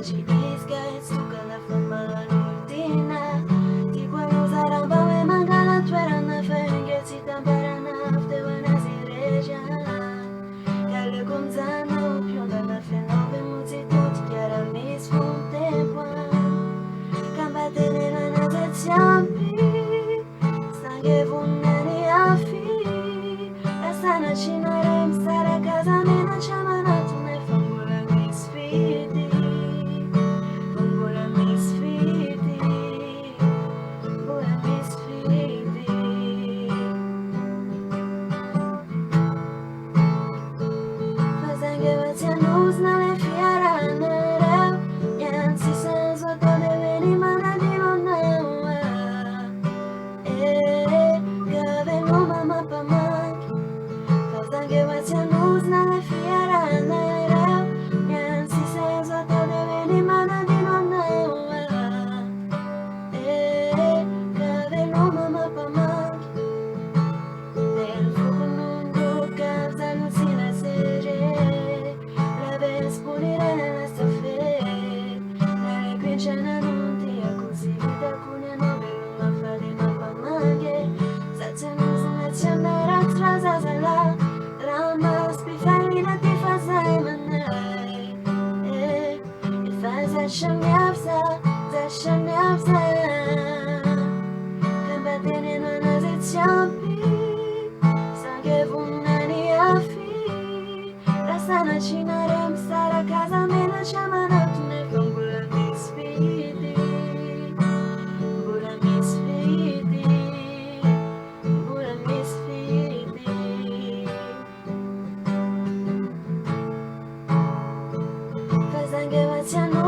ci disguise, tu che la fama l'ultima. Ti quando sarà bawe magana tuerana fenge si tamparana afte wana sireja. Gale gonzano più dalla fenove muzi tutti chiara mi sfonte Cambate nella nazione, stanche vunneri a fi. La sana cinare stare a casa mena chiamano tu ne fangula mi sfidi. Fangula mi sfidi. Fangula mi sfidi. Fazange vazianus nelle fiarane. Niente senso to deveni mana di non Gave no mama pa manki Fazange vazianus nelle fiarane. Niente senso to deveni mana di non Gave no mama pa manki Del fuoco non tocca allucina sere La vez pulire nella staffetta Nelle quincenna non ti accusita Cunia nove ma fare ma pa manche Sace non si andare atrás a sala Rama spifarina ti fa sai manai E fa zashamyavza Cambatene non aziziampi Sangue vunnani a fi La sana cinarem stare a casa mena chiamano tu ne fangula mi sfidi Bula mi sfidi Bula mi sfidi Fazange vaziano